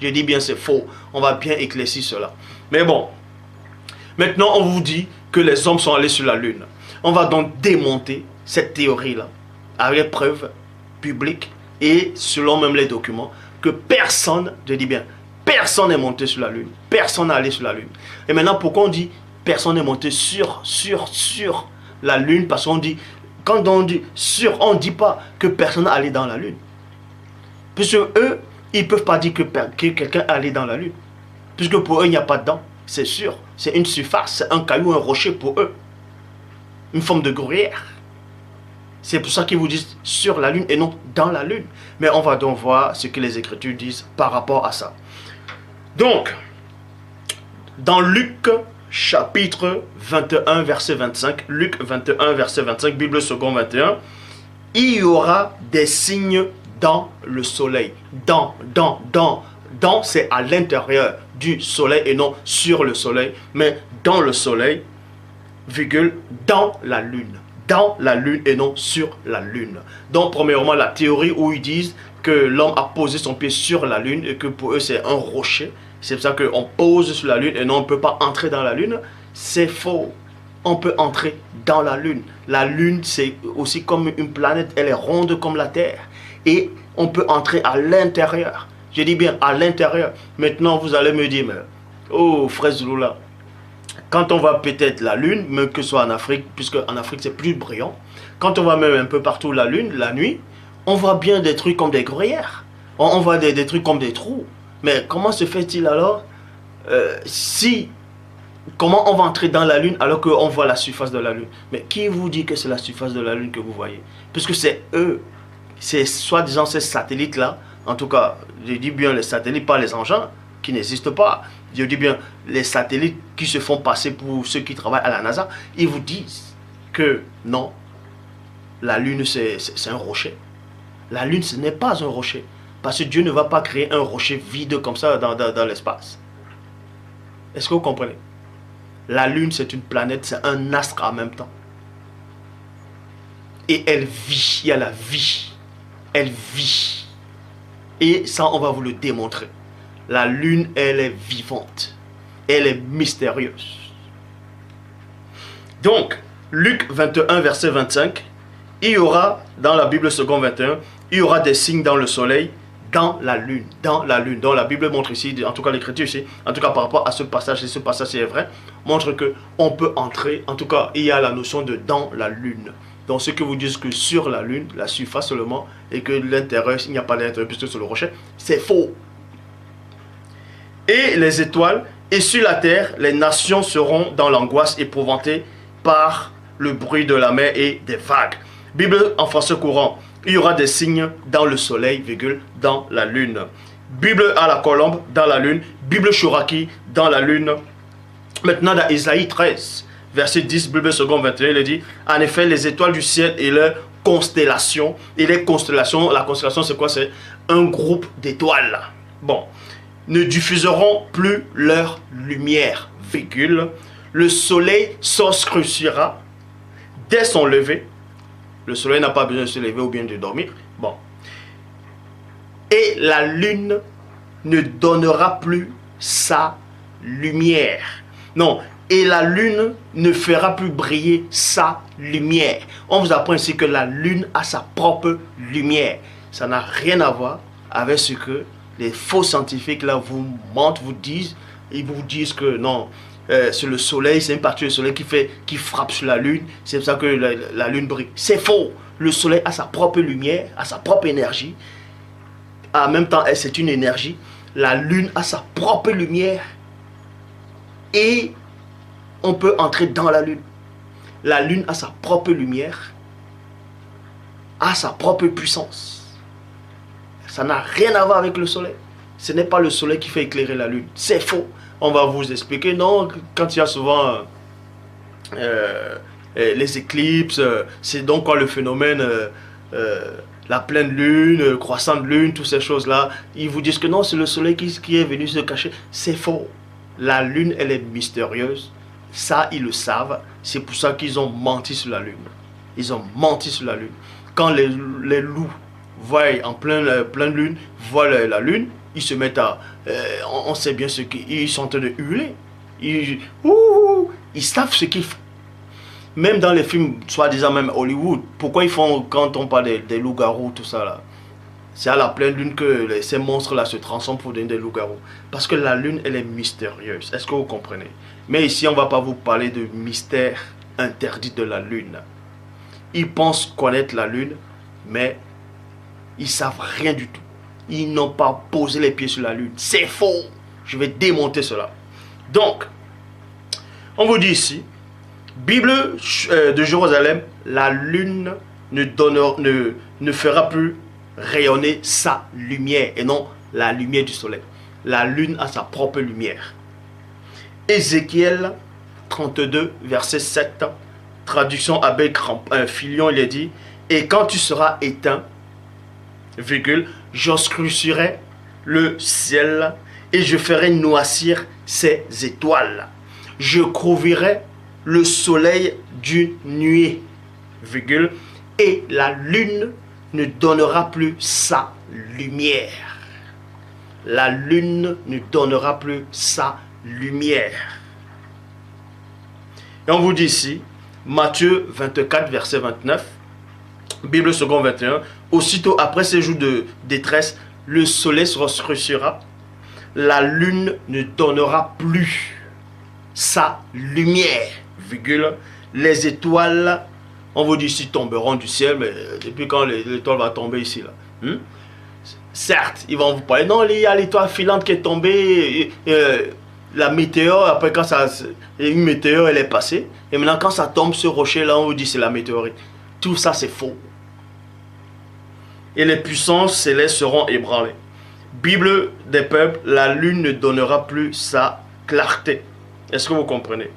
Je dis bien c'est faux. On va bien éclaircir cela. Mais bon, maintenant on vous dit que les hommes sont allés sur la lune. On va donc démonter cette théorie-là avec preuves publiques et selon même les documents que personne, je dis bien, personne n'est monté sur la lune. Personne n'est allé sur la lune. Et maintenant pourquoi on dit personne n'est monté sur la lune? Parce qu'on dit, quand on dit sur, on ne dit pas que personne n'est allé dans la lune. Puisque eux, ils ne peuvent pas dire que quelqu'un est allé dans la lune. Puisque pour eux, il n'y a pas de dents. C'est sûr. C'est une surface, c'est un caillou, un rocher pour eux. Une forme de gruyère. C'est pour ça qu'ils vous disent sur la lune et non dans la lune. Mais on va donc voir ce que les Écritures disent par rapport à ça. Donc, dans Luc chapitre 21, verset 25, Luc 21, verset 25, Bible seconde 21, il y aura des signes dans le soleil. Dans, c'est à l'intérieur du soleil et non sur le soleil, mais dans le soleil, virgule, dans la lune. Dans la lune et non sur la lune. Donc, premièrement, la théorie où ils disent que l'homme a posé son pied sur la lune et que pour eux c'est un rocher. C'est pour ça qu'on pose sur la lune et non on ne peut pas entrer dans la lune. C'est faux. On peut entrer dans la lune. La lune c'est aussi comme une planète. Elle est ronde comme la terre. Et on peut entrer à l'intérieur. Je dis bien à l'intérieur. Maintenant vous allez me dire, mais, oh frère Zouloula, quand on va peut-être la lune, même que ce soit en Afrique, puisque en Afrique c'est plus brillant, quand on va même un peu partout la lune, la nuit, on voit bien des trucs comme des gruyères. On voit des trucs comme des trous. Mais comment se fait-il alors comment on va entrer dans la lune alors qu'on voit la surface de la lune? Mais qui vous dit que c'est la surface de la lune que vous voyez? Puisque c'est eux, c'est soi-disant ces satellites-là, en tout cas, je dis bien les satellites, pas les engins, qui n'existent pas. Je dis bien les satellites qui se font passer pour ceux qui travaillent à la NASA, ils vous disent que non, la lune c'est un rocher. La lune ce n'est pas un rocher. Parce que Dieu ne va pas créer un rocher vide comme ça dans l'espace. Est-ce que vous comprenez? La lune c'est une planète, c'est un astre en même temps. Et elle vit, il y a la vie. Elle vit. Et ça on va vous le démontrer. La lune elle est vivante. Elle est mystérieuse. Donc, Luc 21 verset 25, il y aura dans la Bible seconde 21, il y aura des signes dans le soleil, dans la lune, dans la lune. Donc la Bible montre ici, en tout cas l'écriture ici, en tout cas par rapport à ce passage, et ce passage est vrai, montre que on peut entrer, en tout cas il y a la notion de dans la lune. Donc ceux qui vous disent que sur la lune, la surface seulement, et que l'intérieur, il n'y a pas d'intérieur puisque sur le rocher, c'est faux. Et les étoiles, et sur la terre, les nations seront dans l'angoisse épouvantées par le bruit de la mer et des vagues. Bible en français courant. Il y aura des signes dans le soleil, virgule, dans la lune. Bible à la colombe, dans la lune. Bible Chouraki, dans la lune. Maintenant, dans Isaïe 13, verset 10, Bible seconde 21, il est dit, en effet, les étoiles du ciel et leurs constellations. Et les constellations, la constellation, c'est quoi? C'est un groupe d'étoiles. Bon, ne diffuseront plus leur lumière, virgule. Le soleil s'obscurcira dès son lever. Le soleil n'a pas besoin de se lever ou bien de dormir. Bon. Et la lune ne donnera plus sa lumière. Non. Et la lune ne fera plus briller sa lumière. On vous apprend ici que la lune a sa propre lumière. Ça n'a rien à voir avec ce que les faux scientifiques là vous mentent, vous disent. Ils vous disent que non. C'est le soleil, c'est une partie du soleil qui frappe sur la lune. C'est pour ça que la lune brille. C'est faux. Le soleil a sa propre lumière, a sa propre énergie. En même temps, c'est une énergie. La lune a sa propre lumière. Et on peut entrer dans la lune. La lune a sa propre lumière, a sa propre puissance. Ça n'a rien à voir avec le soleil. Ce n'est pas le soleil qui fait éclairer la lune. C'est faux. On va vous expliquer. Non, quand il y a souvent les éclipses, c'est donc quoi le phénomène, la pleine lune, croissante lune, toutes ces choses-là. Ils vous disent que non, c'est le soleil qui est venu se cacher. C'est faux. La lune, elle est mystérieuse. Ça, ils le savent. C'est pour ça qu'ils ont menti sur la lune. Ils ont menti sur la lune. Quand les loups voient en pleine lune, voient la lune, ils se mettent on sait bien ce qu'ils sont en train de hurler. Ils savent ce qu'ils font. Même dans les films, soi-disant même Hollywood, pourquoi ils font, quand on parle des loups-garous, tout ça là, c'est à la pleine lune que ces monstres-là se transforment pour devenir des loups-garous. Parce que la lune, elle est mystérieuse. Est-ce que vous comprenez? Mais ici, on ne va pas vous parler de mystère interdit de la lune. Ils pensent connaître la lune, mais ils ne savent rien du tout. Ils n'ont pas posé les pieds sur la lune. C'est faux. Je vais démonter cela. Donc, on vous dit ici, Bible de Jérusalem, la lune ne fera plus rayonner sa lumière et non la lumière du soleil. La lune a sa propre lumière. Ézéchiel 32, verset 7, traduction Abbé Filion, il est dit, et quand tu seras éteint, virgule, j'obscurcirai le ciel et je ferai noircir ses étoiles. Je couvrirai le soleil d'une nuée, virgule, et la lune ne donnera plus sa lumière. La lune ne donnera plus sa lumière. Et on vous dit ici, Matthieu 24, verset 29, Bible seconde 21, aussitôt après ces jours de détresse, le soleil se obscurcira, la lune ne donnera plus sa lumière, virgule, les étoiles, on vous dit ici, tomberont du ciel, mais depuis quand l'étoile va tomber ici là, certes, ils vont vous parler, non, il y a l'étoile filante qui est tombée, la météore, après quand ça, une météore elle est passée, et maintenant quand ça tombe ce rocher là, on vous dit c'est la météorite. Tout ça c'est faux. Et les puissances célestes seront ébranlées. Bible des peuples, la lune ne donnera plus sa clarté. Est-ce que vous comprenez?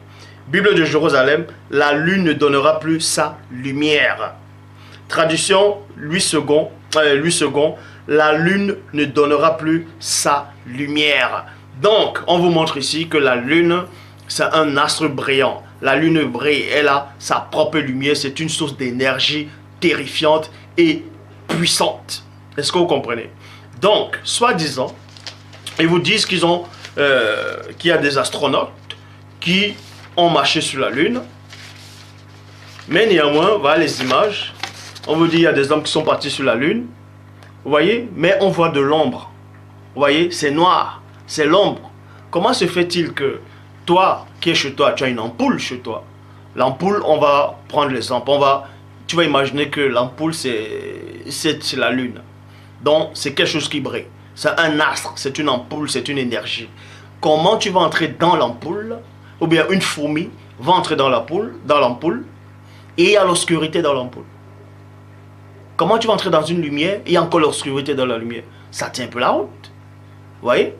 Bible de Jérusalem, la lune ne donnera plus sa lumière. Traduction Louis II, la lune ne donnera plus sa lumière. Donc, on vous montre ici que la lune, c'est un astre brillant. La lune brille, elle a sa propre lumière, c'est une source d'énergie terrifiante et puissante. Est-ce que vous comprenez? Donc, soi-disant, ils vous disent qu'il y a des astronautes qui ont marché sur la lune. Mais néanmoins, voilà les images. On vous dit qu'il y a des hommes qui sont partis sur la lune. Vous voyez? Mais on voit de l'ombre. Vous voyez? C'est noir. C'est l'ombre. Comment se fait-il que toi, qui es chez toi, tu as une ampoule chez toi? L'ampoule, on va prendre l'exemple. Tu vas imaginer que l'ampoule, c'est la lune. Donc, c'est quelque chose qui brille. C'est un astre, c'est une ampoule, c'est une énergie. Comment tu vas entrer dans l'ampoule? Ou bien une fourmi va entrer dans l'ampoule, et il y a l'obscurité dans l'ampoule. Comment tu vas entrer dans une lumière et il y a encore l'obscurité dans la lumière? Ça tient un peu la route. Vous voyez?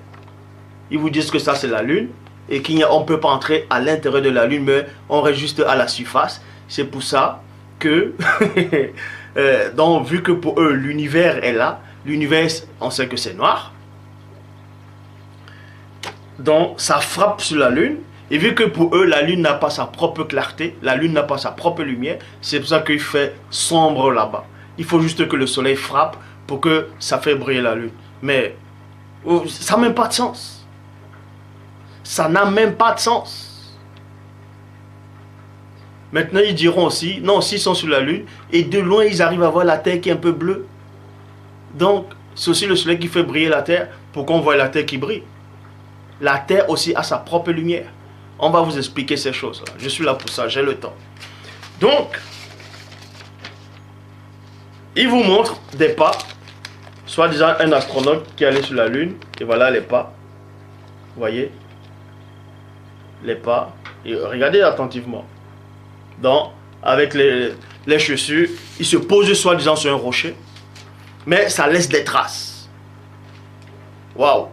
Ils vous disent que ça c'est la lune et qu'on ne peut pas entrer à l'intérieur de la lune, mais on reste juste à la surface. C'est pour ça que, donc vu que pour eux l'univers est là, l'univers on sait que c'est noir, donc ça frappe sur la lune. Et vu que pour eux, la lune n'a pas sa propre clarté, la lune n'a pas sa propre lumière, c'est pour ça qu'il fait sombre là-bas. Il faut juste que le soleil frappe pour que ça fait briller la lune. Mais ça n'a même pas de sens. Ça n'a même pas de sens. Maintenant, ils diront aussi, non, s'ils sont sur la lune, et de loin, ils arrivent à voir la terre qui est un peu bleue. Donc, c'est aussi le soleil qui fait briller la terre pour qu'on voit la terre qui brille. La terre aussi a sa propre lumière. On va vous expliquer ces choses-là. Je suis là pour ça, j'ai le temps. Donc, il vous montre des pas. Soi-disant un astronaute qui allait sur la lune. Et voilà les pas. Vous voyez? Les pas. Et regardez attentivement. Donc, avec les chaussures, il se pose soi-disant sur un rocher. Mais ça laisse des traces. Waouh!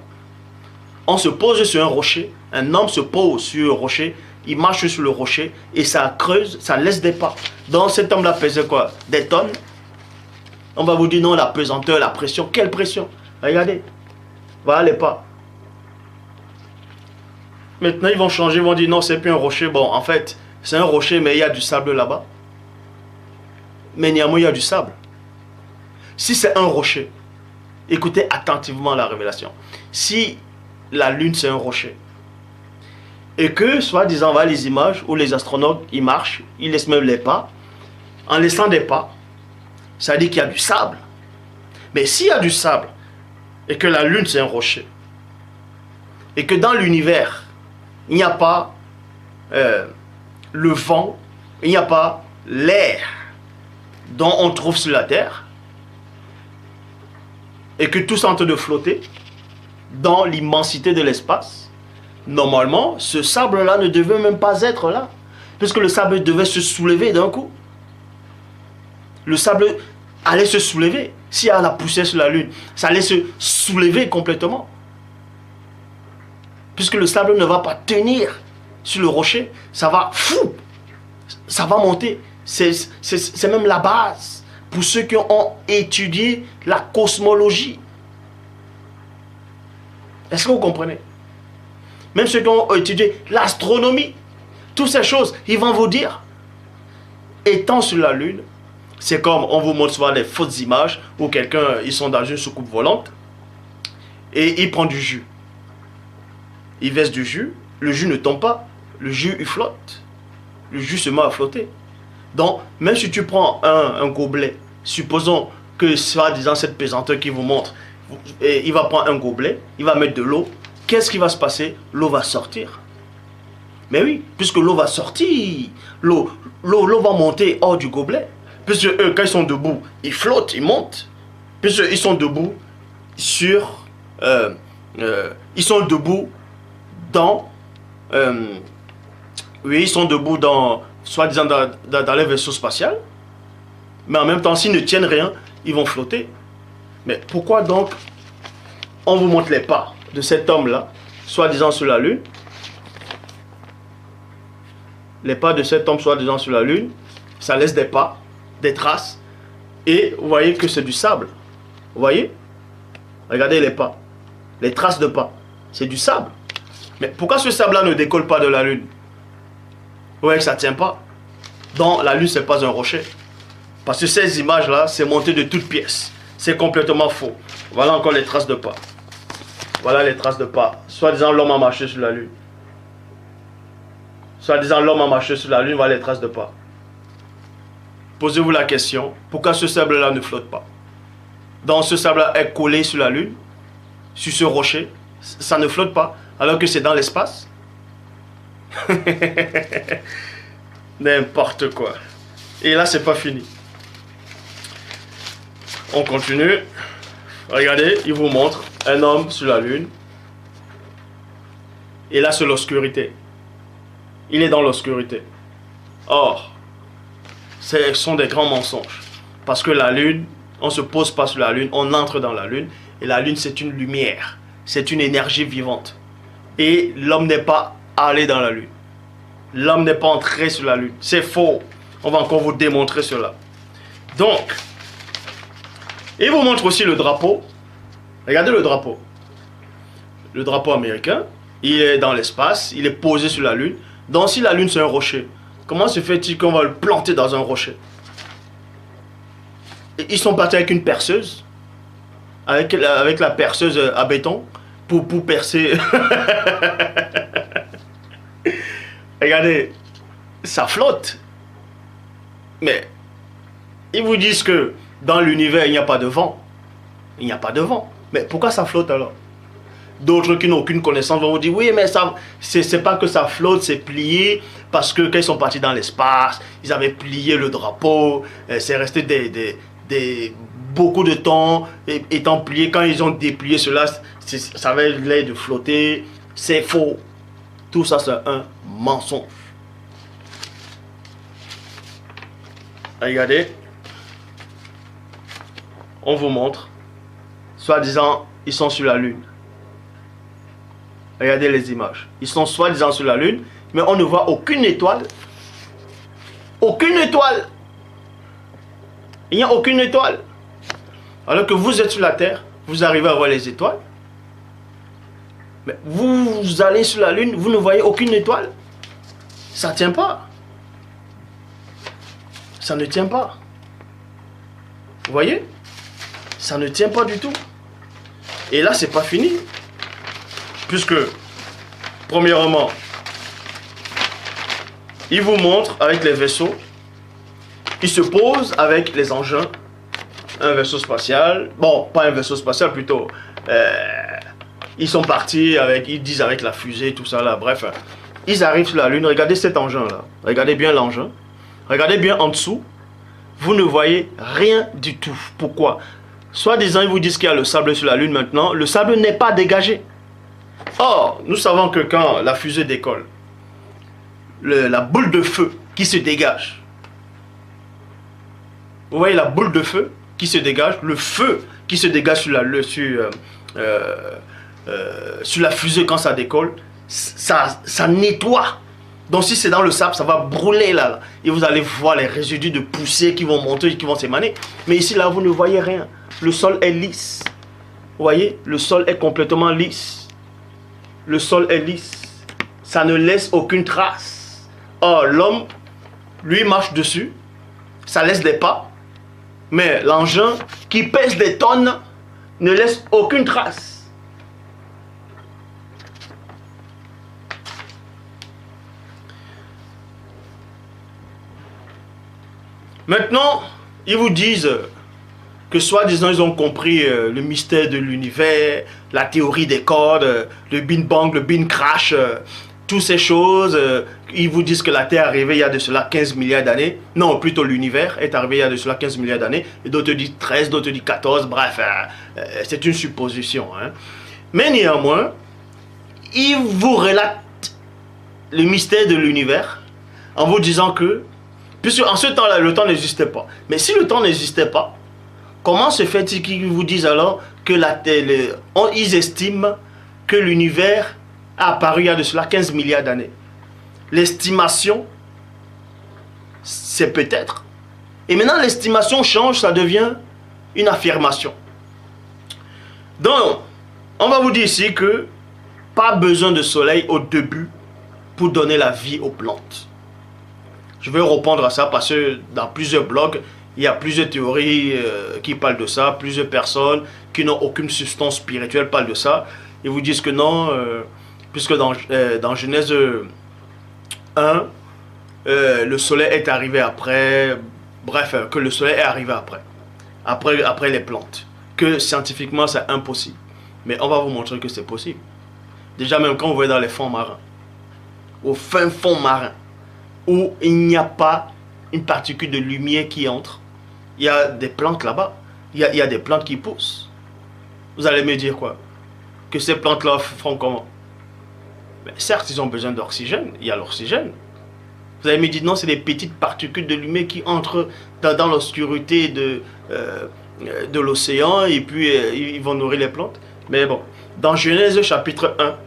On se pose sur un rocher, un homme se pose sur un rocher, il marche sur le rocher et ça creuse, ça laisse des pas. Donc cet homme-là pesait quoi? Des tonnes. On va vous dire non, la pesanteur, la pression. Quelle pression? Regardez. Voilà les pas. Maintenant ils vont changer, ils vont dire non, c'est plus un rocher. Bon, en fait, c'est un rocher, mais il y a du sable là-bas. Mais néanmoins, il y a du sable. Si c'est un rocher, écoutez attentivement la révélation. Si la Lune c'est un rocher. Et que, soi-disant, voilà les images où les astronautes, ils marchent, ils laissent même les pas. En laissant des pas, ça dit qu'il y a du sable. Mais s'il y a du sable, et que la Lune c'est un rocher, et que dans l'univers, il n'y a pas le vent, il n'y a pas l'air dont on trouve sur la Terre, et que tout est en train de flotter dans l'immensité de l'espace, normalement, ce sable-là ne devait même pas être là, puisque le sable devait se soulever d'un coup. Le sable allait se soulever. S'il y a la poussière sur la Lune, ça allait se soulever complètement. Puisque le sable ne va pas tenir sur le rocher, ça va fou, ça va monter. C'est même la base pour ceux qui ont étudié la cosmologie. Est-ce que vous comprenez? Même ceux qui ont étudié l'astronomie, toutes ces choses, ils vont vous dire, étant sur la Lune, c'est comme on vous montre souvent des fausses images où quelqu'un, ils sont dans une soucoupe volante et il prend du jus. Il verse du jus, le jus ne tombe pas, le jus il flotte. Le jus se met à flotter. Donc, même si tu prends un gobelet, supposons que soi-disant cette pesanteur qui vous montre, et il va prendre un gobelet, il va mettre de l'eau, qu'est-ce qui va se passer? L'eau va sortir. Mais oui, puisque l'eau va sortir, l'eau va monter hors du gobelet. Puisque eux, quand ils sont debout, ils flottent, ils montent. Puisqu'ils sont debout sur... ils sont debout dans... oui, ils sont debout dans... soi-disant dans les vaisseaux spatials. Mais en même temps, s'ils ne tiennent rien, ils vont flotter. Mais pourquoi donc on vous montre les pas de cet homme-là, soi-disant sur la Lune? Les pas de cet homme, soi-disant sur la Lune, ça laisse des pas, des traces. Et vous voyez que c'est du sable. Vous voyez? Regardez les pas. Les traces de pas. C'est du sable. Mais pourquoi ce sable-là ne décolle pas de la Lune? Vous voyez que ça ne tient pas. Donc la Lune, ce n'est pas un rocher. Parce que ces images-là, c'est monté de toutes pièces. C'est complètement faux. Voilà encore les traces de pas. Voilà les traces de pas. Soi-disant, l'homme a marché sur la Lune. Soi-disant, l'homme a marché sur la Lune, voilà les traces de pas. Posez-vous la question, pourquoi ce sable-là ne flotte pas? Donc ce sable-là est collé sur la Lune, sur ce rocher, ça ne flotte pas, alors que c'est dans l'espace. N'importe quoi. Et là, c'est pas fini. On continue. Regardez, il vous montre un homme sur la Lune. Et là, c'est l'obscurité. Il est dans l'obscurité. Or, ce sont des grands mensonges. Parce que la Lune, on ne se pose pas sur la Lune, on entre dans la Lune. Et la Lune, c'est une lumière. C'est une énergie vivante. Et l'homme n'est pas allé dans la Lune. L'homme n'est pas entré sur la Lune. C'est faux. On va encore vous démontrer cela. Donc, il vous montre aussi le drapeau. Regardez le drapeau. Le drapeau américain, il est dans l'espace, il est posé sur la Lune. Donc si la Lune c'est un rocher, comment se fait-il qu'on va le planter dans un rocher? Et ils sont partis avec une perceuse, avec la perceuse à béton, pour percer. Regardez, ça flotte. Mais ils vous disent que dans l'univers, il n'y a pas de vent. Il n'y a pas de vent. Mais pourquoi ça flotte alors? D'autres qui n'ont aucune connaissance vont vous dire, oui, mais ça, c'est pas que ça flotte, c'est plié. Parce que quand ils sont partis dans l'espace, ils avaient plié le drapeau. C'est resté beaucoup de temps étant plié. Quand ils ont déplié cela, ça avait l'air de flotter. C'est faux. Tout ça, c'est un mensonge. Regardez. On vous montre. Soi-disant, ils sont sur la Lune. Regardez les images. Ils sont soi-disant sur la Lune, mais on ne voit aucune étoile. Aucune étoile. Il n'y a aucune étoile. Alors que vous êtes sur la Terre, vous arrivez à voir les étoiles. Mais vous allez sur la Lune, vous ne voyez aucune étoile. Ça ne tient pas. Ça ne tient pas. Vous voyez? Ça ne tient pas du tout. Et là, c'est pas fini. puisque, premièrement, il vous montre avec les vaisseaux, il se pose avec les engins, un vaisseau spatial, bon, pas un vaisseau spatial plutôt, ils sont partis avec, ils disent avec la fusée, tout ça là, bref, ils arrivent sur la Lune, regardez cet engin là, regardez bien l'engin, regardez bien en dessous, vous ne voyez rien du tout. Pourquoi? Soi-disant, ils vous disent qu'il y a le sable sur la Lune maintenant, le sable n'est pas dégagé. Or, nous savons que quand la fusée décolle, la boule de feu qui se dégage, vous voyez la boule de feu qui se dégage, le feu qui se dégage sur la fusée quand ça décolle, ça nettoie. Donc si c'est dans le sable, ça va brûler là. Et vous allez voir les résidus de poussière qui vont monter et qui vont s'émaner. Mais ici là, vous ne voyez rien. Le sol est lisse. Vous voyez, le sol est complètement lisse. Le sol est lisse. Ça ne laisse aucune trace. Or, l'homme, lui, marche dessus. Ça laisse des pas. Mais l'engin qui pèse des tonnes ne laisse aucune trace. Maintenant, ils vous disent que soi-disant ils ont compris le mystère de l'univers, la théorie des cordes, le Big Bang, le Big Crash, toutes ces choses. Ils vous disent que la Terre est arrivée il y a de cela 15 milliards d'années. Non, plutôt l'univers est arrivé il y a de cela 15 milliards d'années. Et d'autres disent 13, d'autres disent 14, bref, c'est une supposition. Hein. Mais néanmoins, ils vous relatent le mystère de l'univers en vous disant que, puisque en ce temps-là, le temps n'existait pas. Mais si le temps n'existait pas, comment se fait-il qu'ils vous disent alors que la Terre, ils estiment que l'univers a apparu il y a de cela 15 milliards d'années? L'estimation, c'est peut-être. Et maintenant, l'estimation change, ça devient une affirmation. Donc, on va vous dire ici que pas besoin de soleil au début pour donner la vie aux plantes. Je vais répondre à ça parce que dans plusieurs blogs, il y a plusieurs théories qui parlent de ça. Plusieurs personnes qui n'ont aucune substance spirituelle parlent de ça. Ils vous disent que non, puisque dans Genèse 1, le soleil est arrivé après. Bref, que le soleil est arrivé après les plantes. Que scientifiquement, c'est impossible. Mais on va vous montrer que c'est possible. Déjà, même quand vous voyez dans les fonds marins, au fin fond marin, où il n'y a pas une particule de lumière qui entre. Il y a des plantes là-bas. Il y a des plantes qui poussent. Vous allez me dire quoi? Que ces plantes-là font comment? Mais certes, ils ont besoin d'oxygène. Il y a l'oxygène. Vous allez me dire non, c'est des petites particules de lumière qui entrent dans l'obscurité de l'océan et puis ils vont nourrir les plantes. Mais bon, dans Genèse chapitre 1,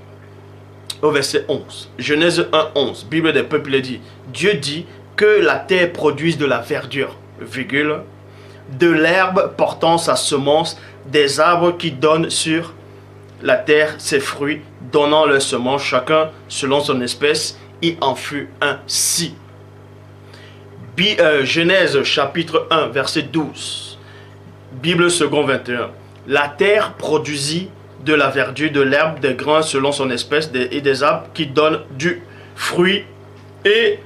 au verset 11. Genèse 1, 11. Bible des peuples dit, Dieu dit que la terre produise de la verdure, virgule, de l'herbe portant sa semence, des arbres qui donnent sur la terre ses fruits, donnant leur semence, chacun selon son espèce. Il en fut ainsi. Genèse chapitre 1, verset 12. Bible second 21. La terre produisit de la verdure, de l'herbe, des grains selon son espèce, et des arbres qui donnent du fruit et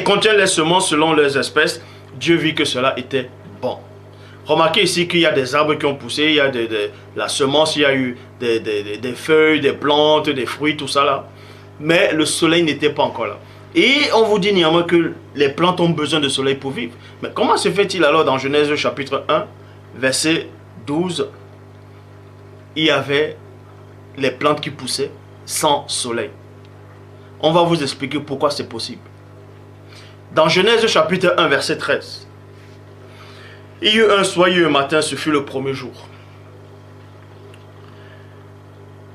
contiennent les semences selon leurs espèces. Dieu vit que cela était bon. Remarquez ici qu'il y a des arbres qui ont poussé, il y a la semence, il y a eu des feuilles, des plantes, des fruits, tout ça là. Mais le soleil n'était pas encore là. Et on vous dit néanmoins que les plantes ont besoin de soleil pour vivre. Mais comment se fait-il alors dans Genèse chapitre 1, verset 12, il y avait les plantes qui poussaient sans soleil? On va vous expliquer pourquoi c'est possible. Dans Genèse chapitre 1, verset 13, il y eut un soyeux matin, ce fut le premier jour.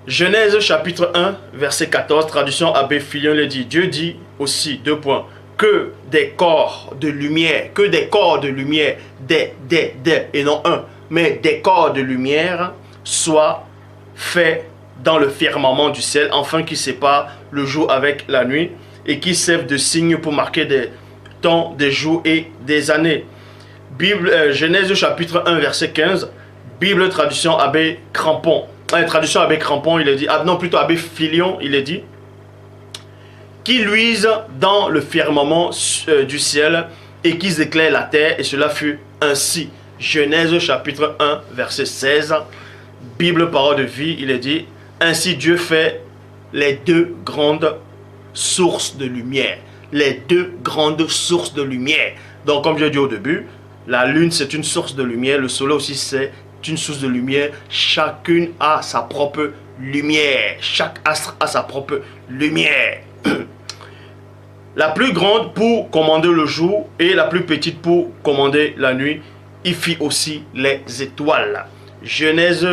Genèse chapitre 1, verset 14, traduction Abbé Fillon le dit. Dieu dit aussi, deux points, que des corps de lumière, et non un, mais des corps de lumière soient faits dans le firmament du ciel, afin qu'ils séparent le jour avec la nuit, et qui servent de signe pour marquer des temps, des jours et des années. Genèse chapitre 1, verset 15, Bible traduction Abbé Crampon. traduction Abbé Crampon, il est dit, ah non, plutôt Abbé Filion, il est dit, qui luisent dans le firmament du ciel et qui éclairent la terre, et cela fut ainsi. Genèse chapitre 1, verset 16, Bible, parole de vie, il est dit, ainsi Dieu fait les deux grandes sources de lumière. Les deux grandes sources de lumière. Donc, comme j'ai dit au début, la lune c'est une source de lumière, le soleil aussi c'est une source de lumière. Chacune a sa propre lumière. Chaque astre a sa propre lumière. La plus grande pour commander le jour et la plus petite pour commander la nuit. Il fit aussi les étoiles. Genèse.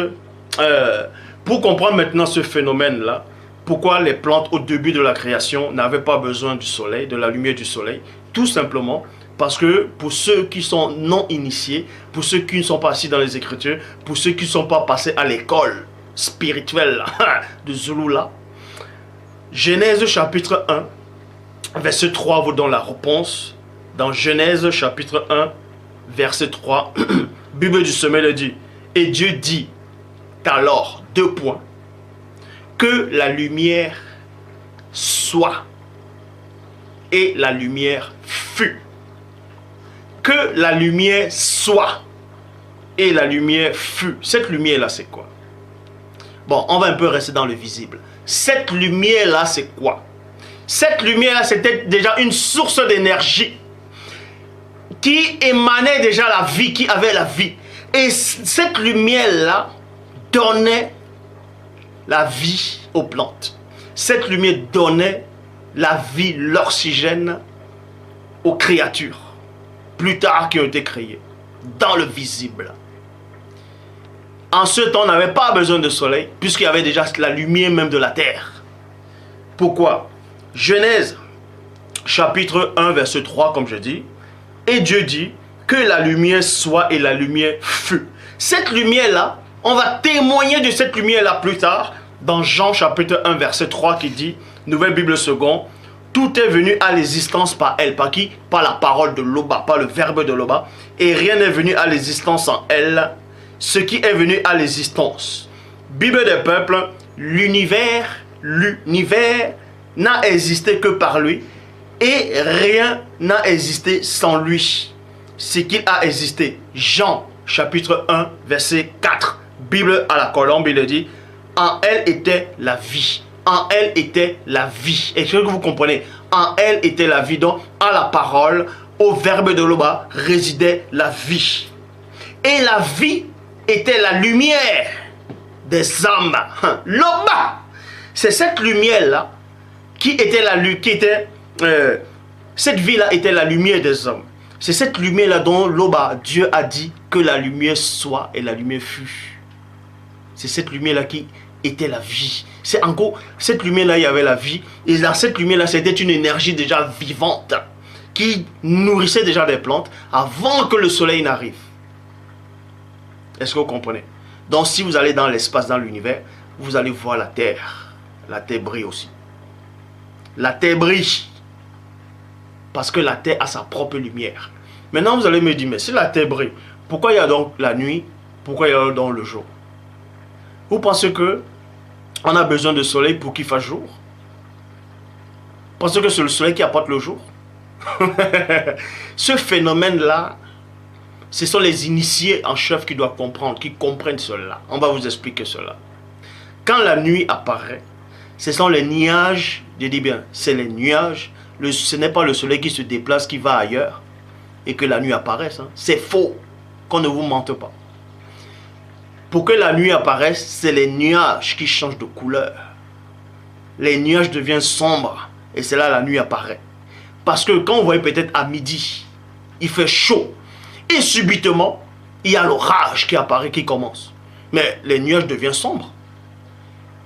Pour comprendre maintenant ce phénomène-là, pourquoi les plantes au début de la création n'avaient pas besoin du soleil, de la lumière du soleil? Tout simplement parce que pour ceux qui sont non initiés, pour ceux qui ne sont pas assis dans les Écritures, pour ceux qui ne sont pas passés à l'école spirituelle de Zulula, Genèse chapitre 1, verset 3 vous donne la réponse. Dans Genèse chapitre 1, verset 3, Bible du sommet le dit. Et Dieu dit alors, deux points, que la lumière soit et la lumière fut. Que la lumière soit et la lumière fut. Cette lumière-là, c'est quoi? Bon, on va un peu rester dans le visible. Cette lumière-là, c'est quoi? Cette lumière-là, c'était déjà une source d'énergie qui émanait déjà la vie, qui avait la vie. Et cette lumière-là donnait la vie aux plantes. Cette lumière donnait la vie, l'oxygène aux créatures, plus tard qui ont été créées, dans le visible. En ce temps, on n'avait pas besoin de soleil, puisqu'il y avait déjà la lumière même de la terre. Pourquoi? Genèse, chapitre 1, verset 3, comme je dis. Et Dieu dit que la lumière soit et la lumière fut. Cette lumière-là, on va témoigner de cette lumière-là plus tard, dans Jean chapitre 1, verset 3, qui dit, Nouvelle Bible seconde, tout est venu à l'existence par elle. Par qui? Par la parole de Loba, par le verbe de Loba. Et rien n'est venu à l'existence en elle. Ce qui est venu à l'existence. Bible des peuples, l'univers n'a existé que par lui. Et rien n'a existé sans lui. Ce qu'il a existé. Jean chapitre 1, verset 4. Bible à la colombe, il dit, en elle était la vie. En elle était la vie. Est-ce que vous comprenez? En elle était la vie. Donc, à la parole, au verbe de Loba, résidait la vie. Et la vie était la lumière des âmes. Loba, c'est cette lumière-là qui était la lumière. Cette vie-là était la lumière des hommes. C'est cette lumière-là dont Loba, Dieu a dit que la lumière soit et la lumière fut. C'est cette lumière-là qui était la vie. C'est en gros, cette lumière-là, il y avait la vie. Et dans cette lumière-là, c'était une énergie déjà vivante qui nourrissait déjà les plantes avant que le soleil n'arrive. Est-ce que vous comprenez? Donc, si vous allez dans l'espace, dans l'univers, vous allez voir la Terre. La Terre brille aussi. La Terre brille. Parce que la Terre a sa propre lumière. Maintenant, vous allez me dire, mais si la Terre brille, pourquoi il y a donc la nuit? Pourquoi il y a donc le jour? Vous pensez que on a besoin de soleil pour qu'il fasse jour? Pensez que c'est le soleil qui apporte le jour? Ce phénomène-là, ce sont les initiés en chef qui doivent comprendre, qui comprennent cela. On va vous expliquer cela. Quand la nuit apparaît, ce sont les nuages, je dis bien, c'est les nuages. Ce n'est pas le soleil qui se déplace, qui va ailleurs, et que la nuit apparaisse. Hein. C'est faux, qu'on ne vous mente pas. Pour que la nuit apparaisse, c'est les nuages qui changent de couleur. Les nuages deviennent sombres, et c'est là la nuit apparaît. Parce que quand vous voyez peut-être à midi, il fait chaud, et subitement, il y a l'orage qui apparaît, qui commence. Mais les nuages deviennent sombres.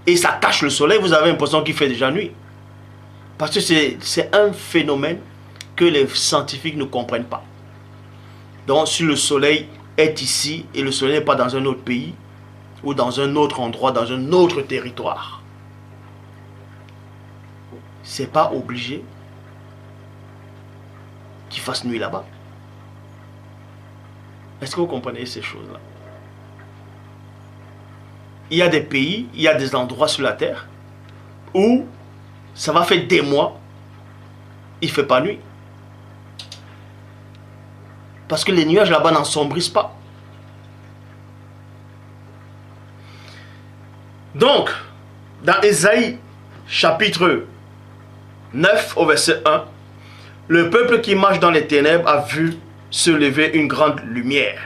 Et ça cache le soleil, vous avez l'impression qu'il fait déjà nuit. Parce que c'est un phénomène que les scientifiques ne comprennent pas. Donc si le soleil est ici et le soleil n'est pas dans un autre pays, ou dans un autre endroit, dans un autre territoire, c'est pas obligé qu'il fasse nuit là-bas. Est-ce que vous comprenez ces choses-là? il y a des pays, il y a des endroits sur la terre où ça va faire des mois, il ne fait pas nuit. Parce que les nuages là-bas n'ensombrissent pas. Donc, dans Ésaïe chapitre 9 au verset 1, le peuple qui marche dans les ténèbres a vu se lever une grande lumière.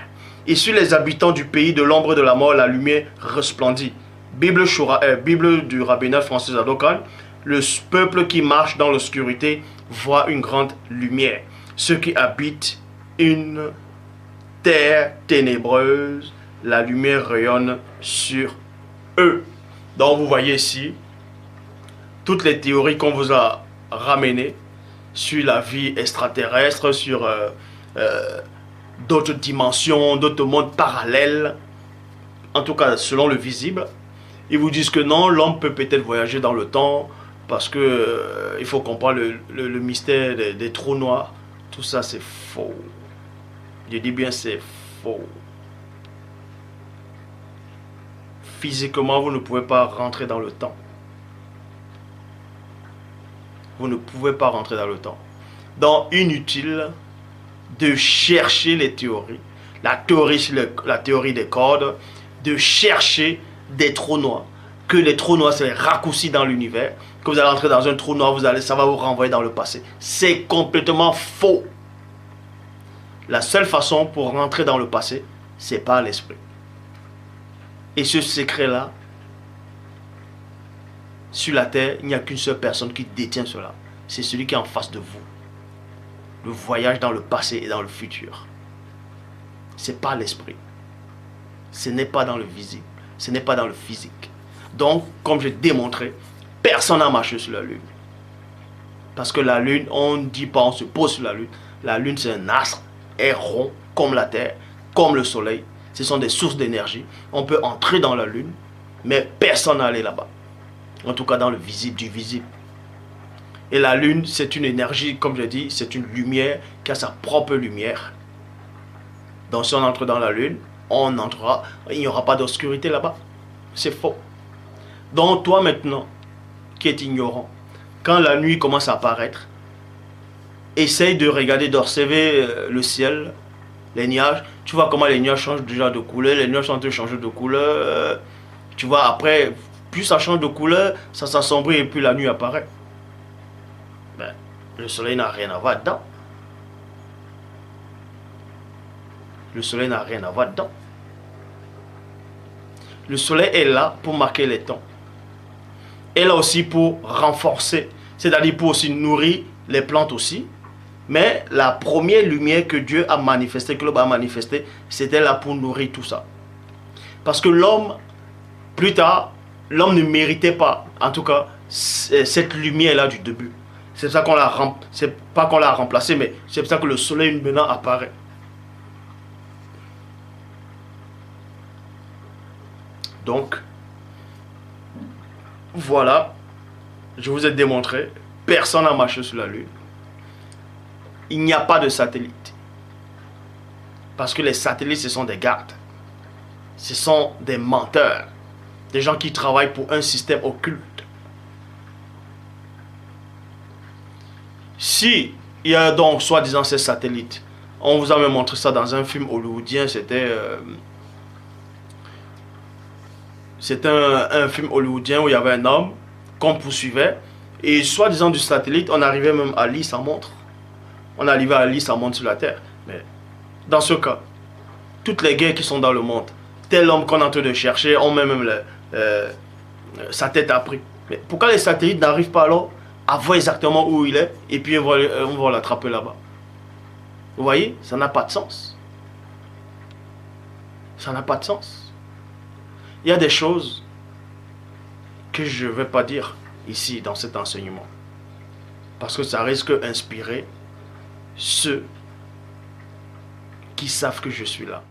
Et sur les habitants du pays de l'ombre de la mort, la lumière resplendit. Bible du rabbinat Francis Adokan, le peuple qui marche dans l'obscurité voit une grande lumière. Ceux qui habitent une terre ténébreuse, la lumière rayonne sur eux. Donc vous voyez ici, toutes les théories qu'on vous a ramenées sur la vie extraterrestre, sur d'autres dimensions, d'autres mondes parallèles, en tout cas selon le visible, ils vous disent que non, l'homme peut peut-être voyager dans le temps, parce que il faut comprendre le mystère des trous noirs. Tout ça c'est faux. Je dis bien c'est faux. Physiquement, vous ne pouvez pas rentrer dans le temps. Vous ne pouvez pas rentrer dans le temps. Donc, inutile de chercher les théories. La théorie des cordes, de chercher des trous noirs. Que les trous noirs, c'est raccourcis dans l'univers. Que vous allez entrer dans un trou noir, ça va vous renvoyer dans le passé. C'est complètement faux. La seule façon pour rentrer dans le passé, c'est par l'esprit. Et ce secret-là, sur la terre, il n'y a qu'une seule personne qui détient cela. C'est celui qui est en face de vous. Le voyage dans le passé et dans le futur. C'est pas l'esprit. Ce n'est pas dans le visible. Ce n'est pas dans le physique. Donc, comme j'ai démontré, personne n'a marché sur la lune. Parce que la lune, on ne dit pas, on se pose sur la lune. La lune, c'est un astre, est rond, comme la terre, comme le soleil. Ce sont des sources d'énergie. On peut entrer dans la lune, mais personne n'est allé là-bas. En tout cas, dans le visible, du visible. Et la lune, c'est une énergie, comme je dis, c'est une lumière qui a sa propre lumière. Donc, si on entre dans la lune, on entrera, il n'y aura pas d'obscurité là-bas. C'est faux. Donc, toi maintenant, qui es ignorant, quand la nuit commence à apparaître, essaye de regarder, d'observer le ciel, les nuages. Tu vois comment les nuages changent déjà de couleur. Les nuages sont en train de changer de couleur. Tu vois, après, plus ça change de couleur, ça s'assombrit et puis la nuit apparaît. Ben, le soleil n'a rien à voir dedans. Le soleil n'a rien à voir dedans. Le soleil est là pour marquer les temps. Et là aussi pour renforcer. C'est-à-dire pour aussi nourrir les plantes aussi. Mais la première lumière que Dieu a manifestée, que l'homme a manifestée, c'était là pour nourrir tout ça. Parce que l'homme, plus tard, l'homme ne méritait pas, en tout cas, cette lumière-là du début. C'est ça qu'on l'a, c'est pas qu'on l'a remplacé, mais c'est pour ça que le soleil maintenant apparaît. Donc, voilà, je vous ai démontré, personne n'a marché sur la lune. Il n'y a pas de satellite. Parce que les satellites, ce sont des gardes. Ce sont des menteurs. Des gens qui travaillent pour un système occulte. Si il y a donc soi-disant ces satellites, on vous a même montré ça dans un film hollywoodien, c'était un film hollywoodien où il y avait un homme qu'on poursuivait. Et soi-disant du satellite, on arrivait même à lire sa montre. On arrivait à lire sa montre sur la Terre. Mais dans ce cas, toutes les guerres qui sont dans le monde, tel homme qu'on est en train de chercher, on met même sa tête à prix. Mais pourquoi les satellites n'arrivent pas alors à voir exactement où il est et puis on va l'attraper là-bas? Vous voyez, ça n'a pas de sens. Ça n'a pas de sens. Il y a des choses que je ne vais pas dire ici dans cet enseignement. Parce que ça risque d'inspirer ceux qui savent que je suis là.